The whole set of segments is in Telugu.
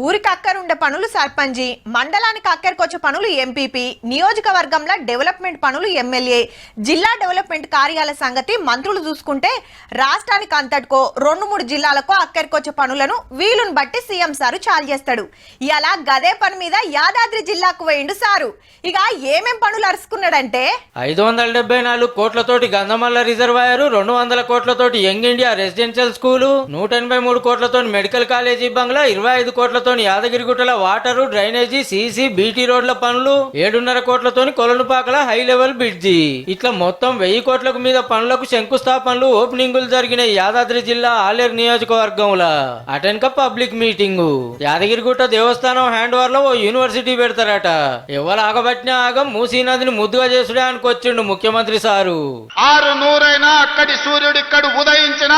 ఊరికి అక్కరుండే పనులు సర్పంచి, మండలానికి అక్కరికొచ్చే పనులు ఎంపీపీ, నియోజకవర్గంలో డెవలప్మెంట్ పనులు ఎమ్మెల్యే, జిల్లా డెవలప్మెంట్ కార్యాలయ సంగతి మంత్రులు చూసుకుంటే రాష్ట్రానికి అంతటికో 2-3 జిల్లాలకు అక్కరికొచ్చే పనులను వీలును బట్టి సీఎం సారు చాలు చేస్తాడు. ఇలా గదే పని మీద యాదాద్రి జిల్లాకు పోయిండు సారు. ఇక ఏమేం పనులు అరుచుకున్నాడంటే 574 కోట్లతోటి గంధమల్ల రిజర్వాయర్, 200 కోట్లతోటి యంగ్ ఇండియా రెసిడెన్షియల్ స్కూలు, 183 కోట్లతో మెడికల్ కాలేజీ బంగ్లా, 25 కోట్లతో యాదగిరిగుట్టల వాటరు, డ్రైనేజీ, సీసీ, బీటీ రోడ్ల పనులు, 7.5 కోట్లతో కొలనుపాకల హై లెవెల్ బ్రిడ్జి, ఇట్లా మొత్తం 1000 కోట్లకు మీద పనులకు శంకుస్థాపనలు, ఓపెనింగులు జరిగిన యాదాద్రి జిల్లా ఆలేరు నియోజకవర్గంలో అటెన్క పబ్లిక్ మీటింగ్. యాదగిరిగుట్ట దేవస్థానం హ్యాండ్ ఓవర్ లో ఓ యూనివర్సిటీ పెడతారట. ఎవరు ఆగబట్టినా ఆగం మూసీ నదిని ముద్దుగా చేసుడే అనుకొచ్చిండు ముఖ్యమంత్రి సారు. 600 అక్కడి సూర్యుడు ఇక్కడ ఉదయించిన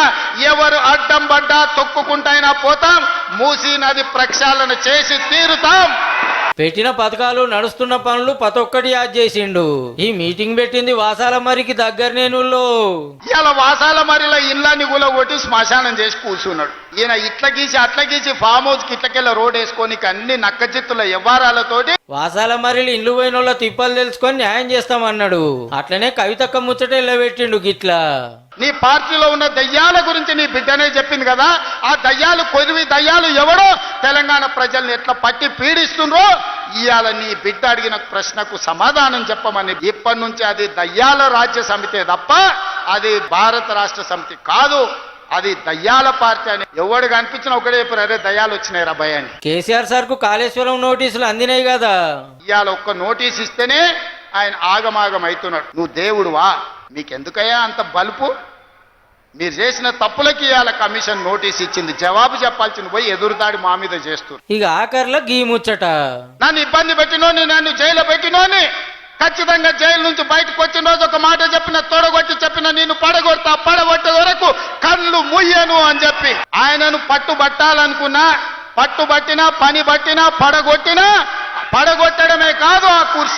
ఎవరు అడ్డం పడ్డా తొక్కుకుంటైనా పోతాం, మూసీ నది ప్రక్షాళన చేసి తీరుతాం. పెట్టిన పథకాలు, నడుస్తున్న పనులు ప్రతి ఒక్కటి యాద్ చేసిండు. ఈ మీటింగ్ పెట్టింది వాసాల మరికి దగ్గరనేనుల్లో. ఇలా వాసాల మరిలో ఇళ్ళని కూలగొట్టి శ్మశానం చేసి కూర్చున్నాడు. ఈయన ఇట్ల గీసి అట్ల గీసి ఫామ్ హౌస్ కి ఇట్లకెళ్ళ రోడ్ వేసుకొని అన్ని నక్కచిత్తుల వ్యవహారాలతోటి వాసాల మరిలు ఇల్లు పోయిన వాళ్ళ తిప్పలు తెలుసుకొని న్యాయం చేస్తామన్నాడు. అట్లనే కవితక్క ముచ్చట పెట్టిండు గిట్లా. నీ పార్టీలో ఉన్న దయ్యాల గురించి నీ బిడ్డనే చెప్పింది కదా. ఆ దయ్యాలు కొరివి దయ్యాలు ఎవడో తెలంగాణ ప్రజల్ని ఎట్లా పట్టి పీడిస్తుండ్రో ఇవాళ నీ బిడ్డ అడిగిన ప్రశ్నకు సమాధానం చెప్పమని. ఇప్పటి నుంచి అది దయ్యాల రాజ్య సమితే తప్ప అది భారత రాష్ట్ర సమితి కాదు, అది దయ్యాల పార్టీ అని ఎవడు కనిపించిన ఒకటే చెప్పారు, అరే దయ్యాలు వచ్చినాయి రా భయ అని. కేసీఆర్ సార్ కు కాళేశ్వరం నోటీసులు అందినాయి కదా. ఇవాళ ఒక్క నోటీస్ ఇస్తేనే ఆయన ఆగమాగం అవుతున్నాడు. నువ్వు దేవుడువా? మీకెందుకయ్యా అంత బలుపు? మీరు చేసిన తప్పులకి ఇవాళ కమిషన్ నోటీస్ ఇచ్చింది, జవాబు చెప్పాల్సింది పోయి ఎదురుదాడి మా మీద చేస్తున్నారు. ఇక ఆఖర్లో గీ ముచ్చట. నన్ను ఇబ్బంది పెట్టినోని, నన్ను జైలు పెట్టినోని ఖచ్చితంగా జైలు నుంచి బయటకు వచ్చిన రోజు ఒక మాట చెప్పిన, తొడగొట్టి చెప్పిన, నేను పడగొడతా, పడగొట్టే వరకు కళ్ళు ముయ్యను అని చెప్పి ఆయనను పట్టుబట్టాలనుకున్నా, పట్టుబట్టినా, పని బట్టినా, పడగొట్టినా, పడగొట్టడమే కాదు ఆ కుర్చీ